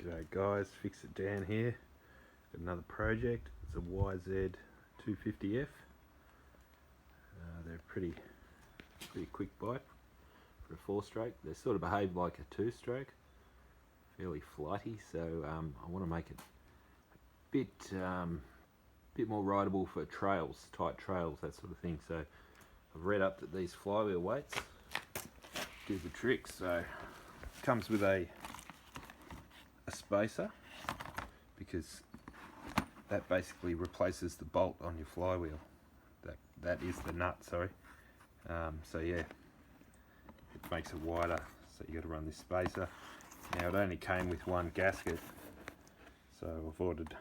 G'day guys, Fix It Dan here. Got another project. It's a YZ250F. They're pretty quick bike for a 4-stroke. They sort of behave like a 2-stroke, fairly flighty. So I want to make it a bit more rideable for trails, tight trails, that sort of thing. So I've read up that these flywheel weights do the trick. So it comes with a spacer, because that basically replaces the bolt on your flywheel. That is the nut, sorry. So yeah, it makes it wider, so you got to run this spacer. Now it only came with one gasket, so I've ordered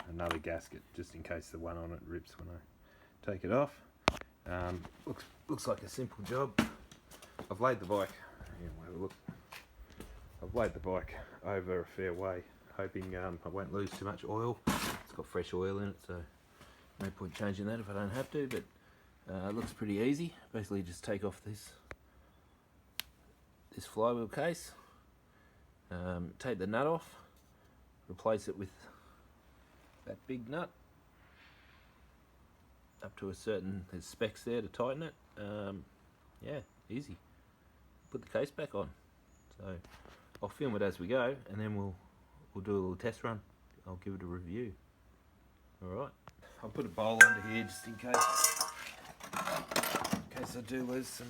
another gasket just in case the one on it rips when I take it off. Looks like a simple job. I've laid the bike, we'll have a look. I've laid the bike over a fair way, hoping I won't lose too much oil. It's got fresh oil in it, so no point changing that if I don't have to, but it looks pretty easy. Basically just take off this flywheel case, take the nut off, replace it with that big nut up to a certain, there's specs there to tighten it. Yeah, easy. Put the case back on. So I'll film it as we go, and then we'll do a little test run. I'll give it a review. Alright. I'll put a bowl under here just in case I do lose some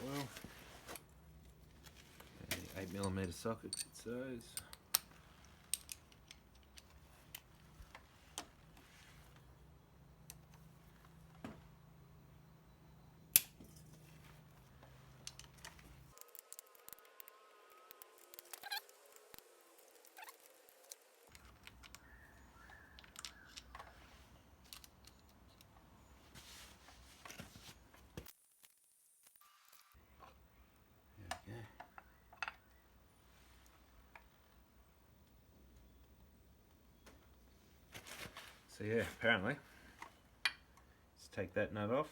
oil. 8mm socket fits those. So yeah, apparently, let's take that nut off.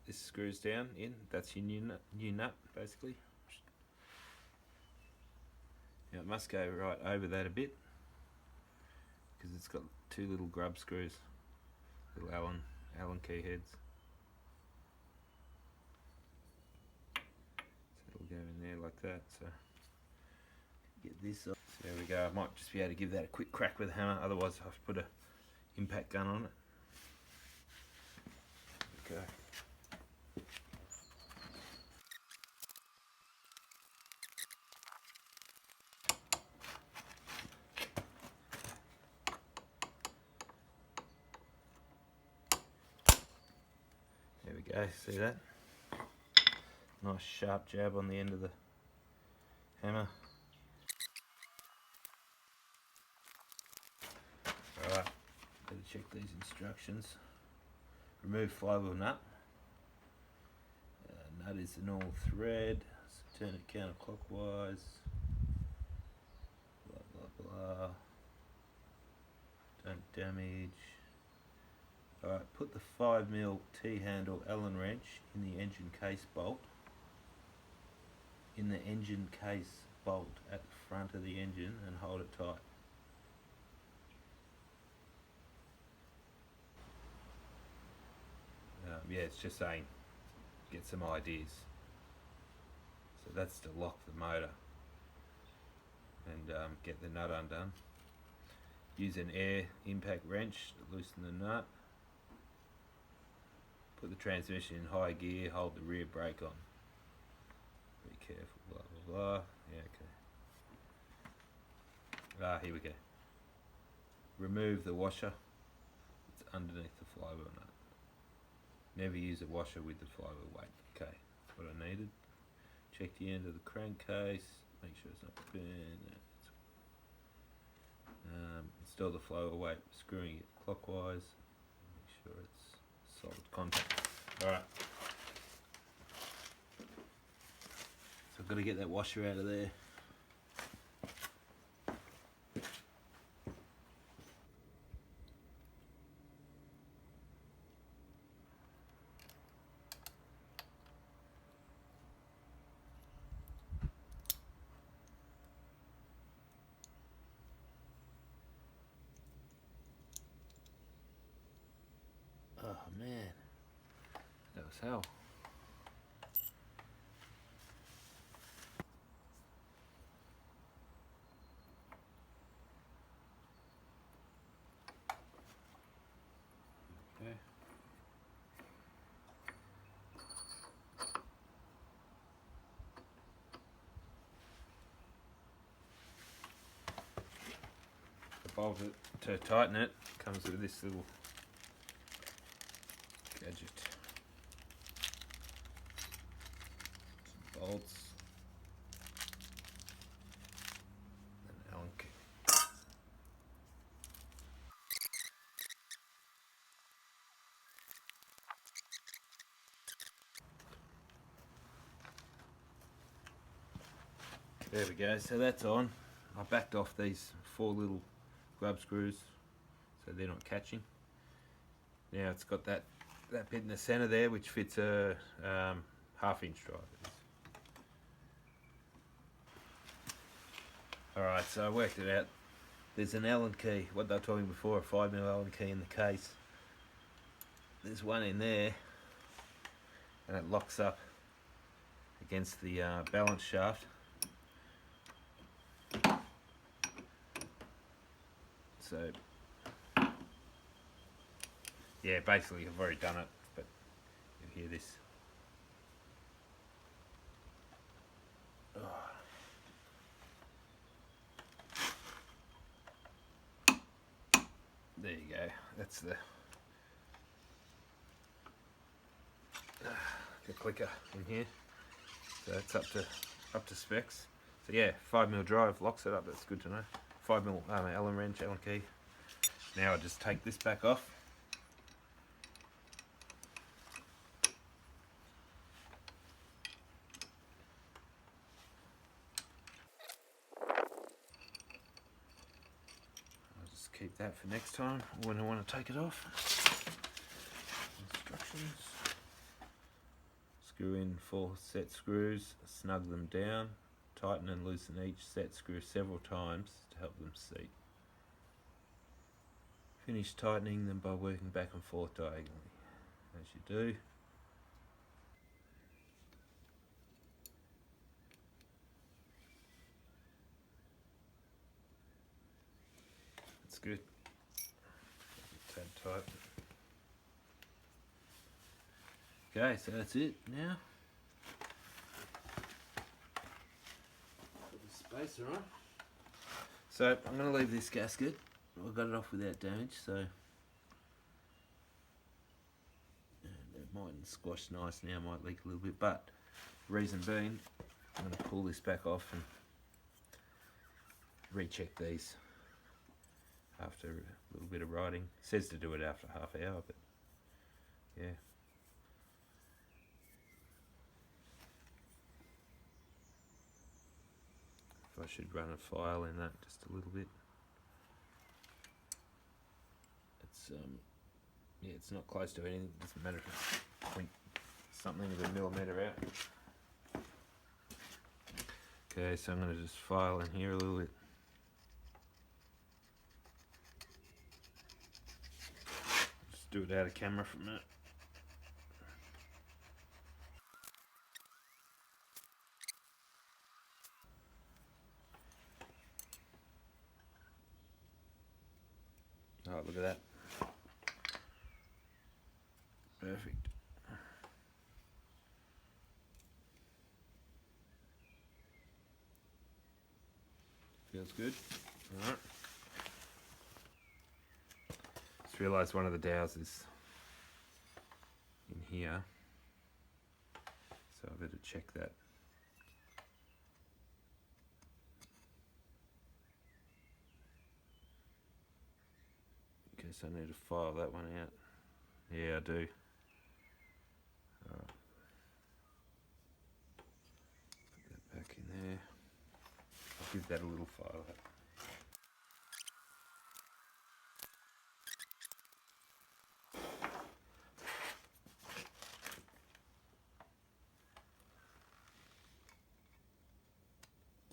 This screws down in, that's your new nut basically. Now it must go right over that a bit, because it's got two little grub screws, little Allen key heads. So it'll go in there like that. So get this off. So there we go. I might just be able to give that a quick crack with a hammer, otherwise I have to put a impact gun on it. Okay. There we go, see that? Nice sharp jab on the end of the hammer. Alright, better check these instructions. Remove flywheel nut. Nut is the normal thread, so turn it counterclockwise. Blah blah blah. Don't damage. Alright, put the 5mm T-handle Allen wrench in the engine case bolt. In the engine case bolt at the front of the engine and hold it tight. Yeah, it's just saying, get some ideas. So that's to lock the motor and get the nut undone. Use an air impact wrench to loosen the nut. Put the transmission in high gear, hold the rear brake on. Be careful, blah blah blah. Yeah, okay. Here we go. Remove the washer. It's underneath the flywheel nut. Never use a washer with the flywheel weight. Okay, that's what I needed. Check the end of the crankcase. Make sure it's not bent. Install the flywheel weight, screwing it clockwise. Make sure it's solid contact. Alright. So I've got to get that washer out of there. as hell. Okay. The bolt to tighten it comes with this little gadget. Some bolts. An Allen key. There we go, so that's on. I backed off these 4 little grub screws so they're not catching. Now it's got that bit in the centre there which fits a 1/2 inch drive. Alright, so I worked it out. There's an Allen key, what they were talking before, a 5mm Allen key in the case. There's one in there and it locks up against the balance shaft. So yeah, basically I've already done it, but you hear this. There you go, that's the clicker in here. So it's up to specs. So yeah, 5mm drive locks it up, that's good to know. 5mm Allen wrench, Allen key. Now I just take this back off. I'll just keep that for next time when I want to take it off. Instructions. Screw in 4 set screws, snug them down, tighten and loosen each set screw several times to help them seat. Finish tightening them by working back and forth diagonally, as you do. That's good. Tad tight. Okay, so that's it now. Put the spacer on. So I'm going to leave this gasket. I got it off without damage, so and it mightn't squash nice now, might leak a little bit, but reason being, I'm going to pull this back off and recheck these after a little bit of riding. It says to do it after half hour, but yeah. I should run a file in that just a little bit. It's yeah, it's not close to anything. It doesn't matter if it's point something of a millimetre out. Okay, so I'm going to just file in here a little bit. Just do it out of camera for a minute. Oh, look at that. Perfect. Feels good. Alright. Just realised one of the dowels is in here. So I better check that. Guess I need to file that one out. Yeah, I do. Alright. Put that back in there. I'll give that a little file out.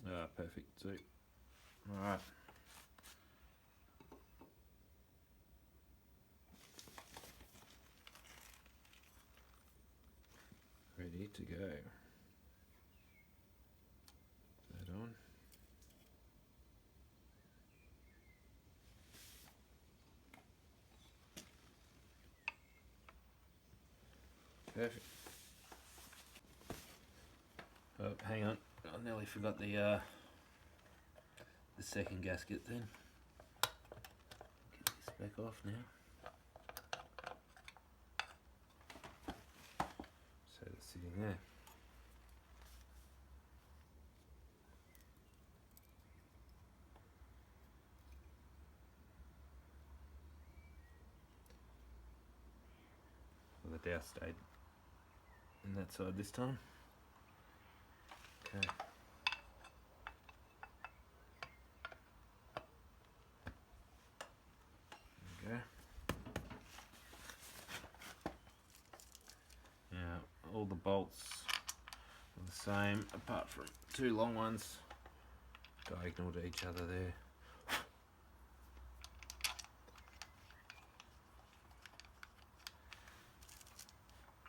Ah, perfect. See. Alright. ready to go. That on. Perfect. Oh, hang on, I nearly forgot the second gasket then. Get this back off now. So it's sitting there. Well, the dowel stayed in that side this time. Okay. There we go. Now all the bolts are the same apart from two long ones diagonal to each other there.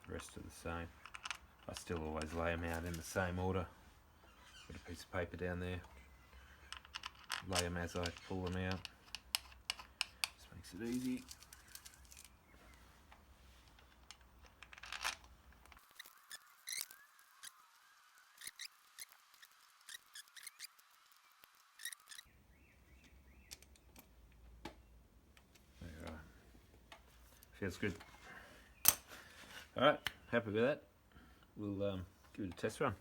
The rest are the same. I still always lay them out in the same order. Got a piece of paper down there. Lay them as I pull them out. Just makes it easy. There. Feels good. Alright, happy with that. We'll give it a test run.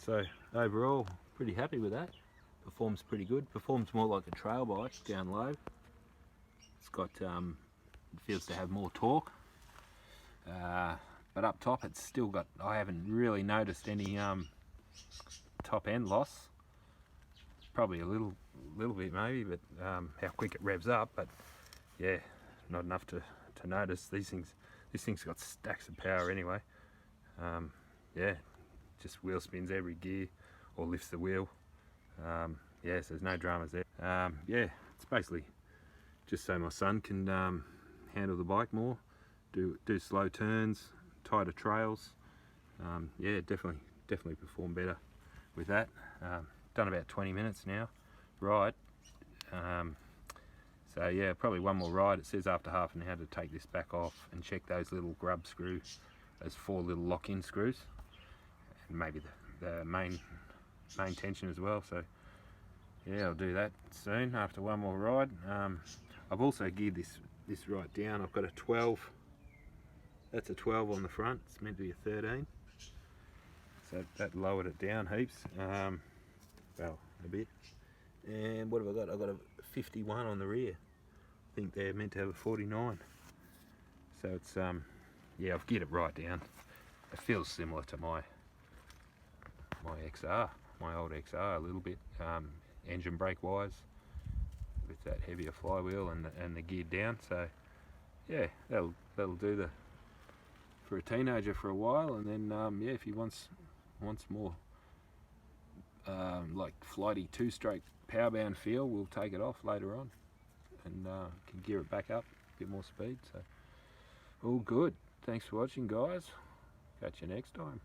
So overall, pretty happy with that. Performs pretty good. Performs more like a trail bike down low. It's got, it feels to have more torque. But up top it's still got, I haven't really noticed any top end loss. Probably a little bit maybe, but how quick it revs up, but yeah, not enough to notice. This thing's got stacks of power anyway. Yeah, just wheel spins every gear or lifts the wheel. Yeah, so there's no dramas there. Yeah, it's basically just so my son can handle the bike more, do slow turns, tighter trails. Yeah, definitely perform better with that. Done about 20 minutes now, ride. So yeah, probably one more ride. It says after half an hour to take this back off and check those little grub screws, those 4 little lock-in screws, and maybe the main tension as well. So yeah, I'll do that soon after one more ride. I've also geared this right down. I've got a 12. That's a 12 on the front. It's meant to be a 13. So that lowered it down heaps. Well, a bit. And what have I got? I've got a 51 on the rear. I think they're meant to have a 49. So it's yeah, I've geared it right down. It feels similar to my XR, my old XR a little bit, engine brake wise, with that heavier flywheel and the geared down. So yeah, that'll do for a teenager for a while, and then yeah, if he wants more like flighty 2-stroke powerbound feel, we'll take it off later on and can gear it back up, get more speed. So all good. Thanks for watching, guys. Catch you next time.